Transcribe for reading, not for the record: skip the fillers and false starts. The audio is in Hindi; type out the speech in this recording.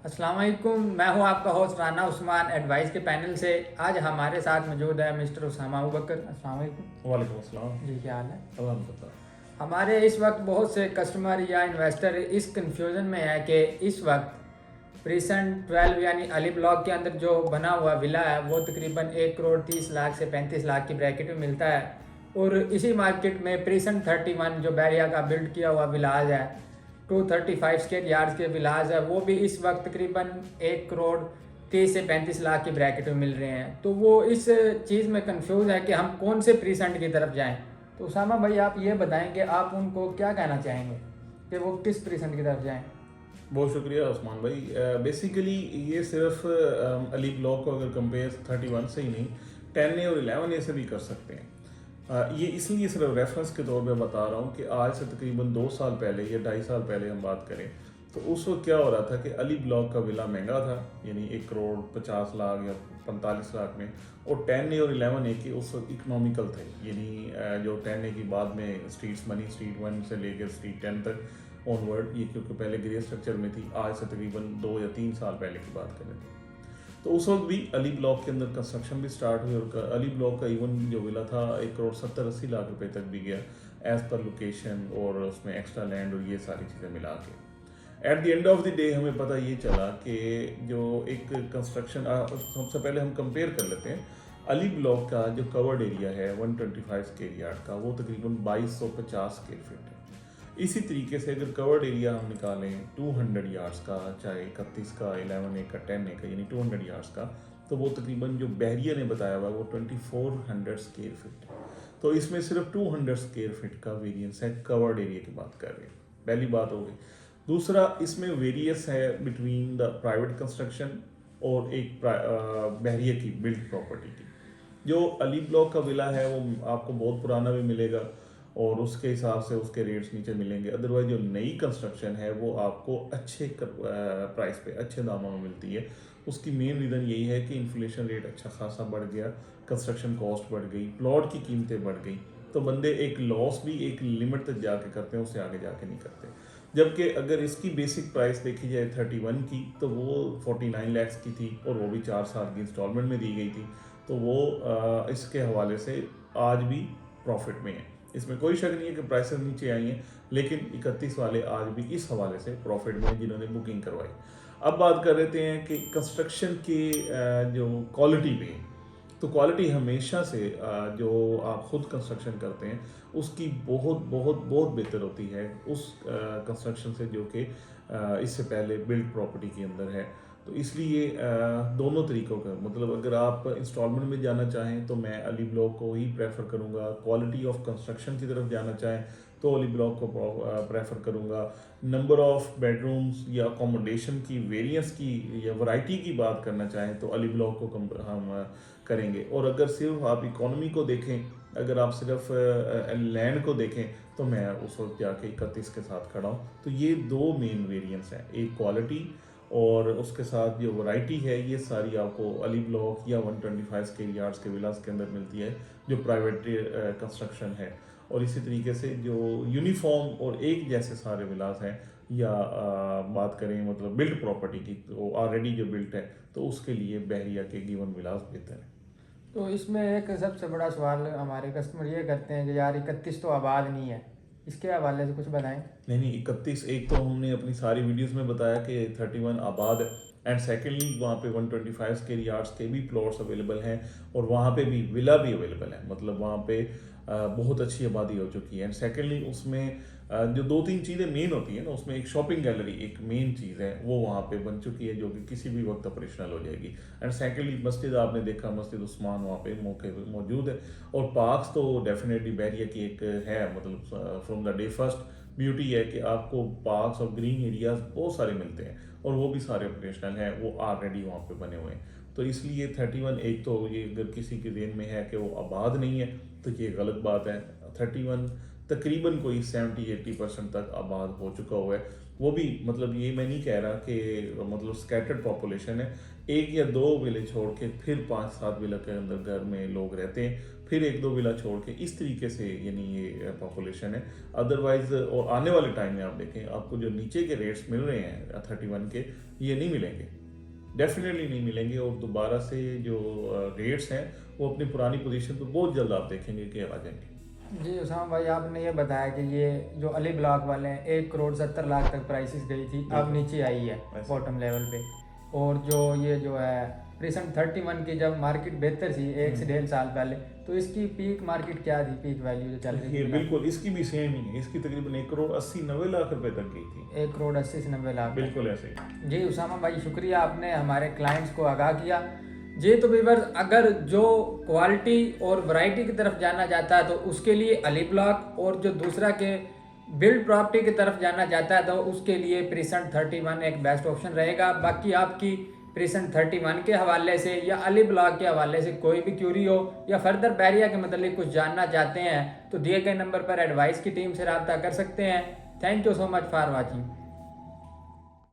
अस्सलाम वालेकुम, मैं हूं आपका होस्ट राना उस्मान एडवाइस के पैनल से। आज हमारे साथ मौजूद है मिस्टर उसामा अबू बकर। अस्सलाम वालेकुम। वालेकुम अस्सलाम। जी, क्या हाल है? अल्हम्दुलिल्लाह। हमारे इस वक्त बहुत से कस्टमर या इन्वेस्टर इस कंफ्यूजन में है कि इस वक्त प्रीसन 12 यानी अली ब्लॉक के अंदर जो बना हुआ विला है वो तकरीबन 1 करोड़ 30 लाख से 35 लाख की ब्रैकेट में मिलता है, और इसी मार्केट में प्रीसन 31 जो बैरिया का बिल्ड किया हुआ विलाज है 235 स्क्वायर यार्ड्स के विलाज है, वो भी इस वक्त तकरीबन 1 करोड़ 30 से 35 लाख की ब्रैकेट में मिल रहे हैं। तो वो इस चीज़ में कंफ्यूज है कि हम कौन से प्रीसेंट की तरफ जाएं। तो उसामा भाई, आप ये बताएं कि आप उनको क्या कहना चाहेंगे कि वो किस प्रीसेंट की तरफ जाएं। बहुत शुक्रिया उस्मान भाई। बेसिकली ये सिर्फ अली ब्लॉक को अगर कंपेयर 31 से ही नहीं, 10A और 11A से भी कर सकते हैं। ये इसलिए सिर्फ रेफरेंस के तौर पे बता रहा हूँ कि आज से तकरीबन 2 साल पहले या 2.5 साल पहले हम बात करें तो उस वक्त क्या हो रहा था कि अली ब्लॉक का विला महंगा था, यानी 1 करोड़ 50 लाख या 45 लाख में, और 10A और 11A के उस वक्त इकनॉमिकल थे, यानी जो 10A की बाद में स्ट्रीट्स बनी, स्ट्रीट 1 से लेकर स्ट्रीट 10 तक ऑनवर्ड, ये क्योंकि पहले ग्रे स्ट्रक्चर में थी, आज से तकरीबन 2 या 3 साल पहले की बात करें तो उस वक्त भी अली ब्लॉक के अंदर कंस्ट्रक्शन भी स्टार्ट हुई, और अली ब्लॉक का इवन जो विला था 1 करोड़ 70-80 लाख रुपए तक भी गया एज़ पर लोकेशन, और उसमें एक्स्ट्रा लैंड और ये सारी चीज़ें मिला के at the end of the day हमें पता ये चला कि जो एक कंस्ट्रक्शन, सबसे पहले हम कंपेयर कर लेते हैं। अली ब्लॉक का जो कवर्ड एरिया है 125 स्क्वायर यार्ड का, वो तकरीबन 2250 स्क्वायर फीट है। इसी तरीके से अगर कवर्ड एरिया हम निकालें 200 यार्ड्स का, चाहे 31 का, 11A का, 10A का, यानी 200 यार्ड्स का, तो वो तकरीबन जो बैरियर ने बताया हुआ वो 2400 स्क्वायर फीट है। तो इसमें सिर्फ 200 स्क्वायर फीट का वेरिएंस है, कवर्ड एरिया की बात कर रहे हैं, पहली बात हो गई। दूसरा, इसमें वेरियस है बिटवीन द प्राइवेट कंस्ट्रक्शन और एक बहरिया की बिल्ड प्रॉपर्टी की। जो अली ब्लॉक का विला है वो आपको बहुत पुराना भी मिलेगा और उसके हिसाब से उसके रेट्स नीचे मिलेंगे। अदरवाइज जो नई कंस्ट्रक्शन है वो आपको अच्छे प्राइस पे, अच्छे दामों में मिलती है। उसकी मेन रीज़न यही है कि इन्फ्लेशन रेट अच्छा खासा बढ़ गया, कंस्ट्रक्शन कॉस्ट बढ़ गई, प्लॉट की कीमतें बढ़ गई, तो बंदे एक लॉस भी एक लिमिट तक जाके करते हैं, उससे आगे जाके नहीं करते। जबकि अगर इसकी बेसिक प्राइस देखी जाए 31 की, तो वो 49 लैक्स की थी और वो भी 4 साल की इंस्टॉलमेंट में दी गई थी। तो वो इसके हवाले से आज भी प्रॉफिट में है, इसमें कोई शक नहीं है कि प्राइसेस नीचे आई हैं, लेकिन 31 वाले आज भी इस हवाले से प्रॉफिट में जिन्होंने बुकिंग करवाई। अब बात कर लेते हैं कि कंस्ट्रक्शन की जो क्वालिटी पे, तो क्वालिटी हमेशा से जो आप खुद कंस्ट्रक्शन करते हैं उसकी बहुत बहुत बहुत बेहतर होती है उस कंस्ट्रक्शन से जो कि इससे पहले बिल्ड प्रॉपर्टी के अंदर है। तो इसलिए दोनों तरीक़ों का, मतलब अगर आप इंस्टॉलमेंट में जाना चाहें तो मैं अली ब्लॉक को ही प्रेफर करूँगा, क्वालिटी ऑफ कंस्ट्रक्शन की तरफ जाना चाहें तो अली ब्लॉक को प्रेफर करूँगा, नंबर ऑफ़ बेडरूम्स या अकोमोडेशन की वेरिएंस की या वैरायटी की बात करना चाहें तो अली ब्लॉक को हम करेंगे। और अगर सिर्फ आप इकोनॉमी को देखें, अगर आप सिर्फ लैंड को देखें, तो मैं उस वक्त जाके 31 के साथ खड़ा हूँ। तो ये दो मेन वेरिएंट्स हैं, एक क्वालिटी और उसके साथ जो वैरायटी है, ये सारी आपको अली ब्लॉक या 125 स्क्वायर यार्ड्स के विलास के अंदर मिलती है जो प्राइवेट कंस्ट्रक्शन है। और इसी तरीके से जो यूनिफॉर्म और एक जैसे सारे विलास हैं, या बात करें मतलब बिल्ड प्रॉपर्टी की, तो ऑलरेडी जो बिल्ट है तो उसके लिए बहरिया के गिवन विलास बेहतर है। तो इसमें एक सबसे बड़ा सवाल हमारे कस्टमर ये करते हैं कि यार 31 तो आबाद नहीं है, इसके हवाले से कुछ बताएं। नहीं नहीं, 31 एक तो हमने अपनी सारी वीडियोस में बताया कि 31 आबाद है, एंड सेकेंडली वहाँ पे 125 स्क्वायर यार्ड्स के भी प्लॉट्स अवेलेबल हैं और वहाँ पे भी विला भी अवेलेबल है, मतलब वहाँ पे बहुत अच्छी आबादी हो चुकी है। एंड सेकेंडली उसमें जो 2-3 चीज़ें मेन होती हैं ना, उसमें एक शॉपिंग गैलरी एक मेन चीज़ है, वो वहाँ पे बन चुकी है जो कि किसी भी वक्त ऑपरेशनल हो जाएगी। एंड सेकेंडली मस्जिद आपने देखा, मस्जिद उस्मान वहाँ पे मौके पे मौजूद है। और पार्क्स तो डेफिनेटली बैरिया की एक है, मतलब from the day first beauty है कि आपको पार्क्स और ग्रीन एरियाज बहुत सारे मिलते हैं और वो भी सारे ऑपरेशनल हैं, वो ऑलरेडी वहाँ पे बने हुए हैं। तो इसलिए 31 एक तो ये अगर किसी के जेहन में है कि वो आबाद नहीं है तो ये गलत बात है। 31 तकरीबन कोई 70-80% तक आबाद हो चुका हुआ है। वो भी मतलब ये मैं नहीं कह रहा कि मतलब स्कैटर्ड पॉपुलेशन है, 1 या 2 विले छोड़ के फिर 5-7 विले के अंदर घर में लोग रहते हैं, फिर एक दो विला छोड़ के, इस तरीके से यानी ये पॉपुलेशन है। अदरवाइज और आने वाले टाइम में आप देखें, आपको जो नीचे के रेट्स मिल रहे हैं 31 के, ये नहीं मिलेंगे, डेफिनेटली नहीं मिलेंगे। और दोबारा से जो रेट्स हैं वो अपनी पुरानी पोजीशन पर बहुत जल्द आप देखेंगे कि आ जाएंगे। जी उसामा भाई, आपने ये बताया कि ये जो अली ब्लॉक वाले हैं 1,70,00,000 तक प्राइसेस गई थी, अब नीचे आई है बॉटम लेवल पे। और जो ये जो है प्रीसेंट 31 की जब मार्केट बेहतर थी 1 से 1.5 साल पहले, तो इसकी पीक मार्केट क्या थी, पीक वैल्यू जो चल रही थी? बिल्कुल इसकी भी सेम ही है, इसकी तकरीबन 1,80,90,00,000 रुपए तक गई थी। 1,80,00,000 से 90,00,000। बिल्कुल ऐसे ही। जी उसामा भाई, शुक्रिया, आपने हमारे क्लाइंट्स को आगाह किया। जी तो व्यूअर्स, अगर जो क्वालिटी और वैरायटी की तरफ जाना चाहता है तो उसके लिए अली ब्लॉक, और जो दूसरा के बिल्ड प्रॉपर्टी की तरफ जाना चाहता है तो उसके लिए प्रीसेंट 31 एक बेस्ट ऑप्शन रहेगा। बाकी आपकी प्रीसेंट 31 के हवाले से या अली ब्लॉक के हवाले से कोई भी क्यूरी हो या फर्दर बैरिया के मतलब कुछ जानना चाहते हैं तो दिए गए नंबर पर एडवाइस की टीम से रब्ता कर सकते हैं। Thank you so much for watching.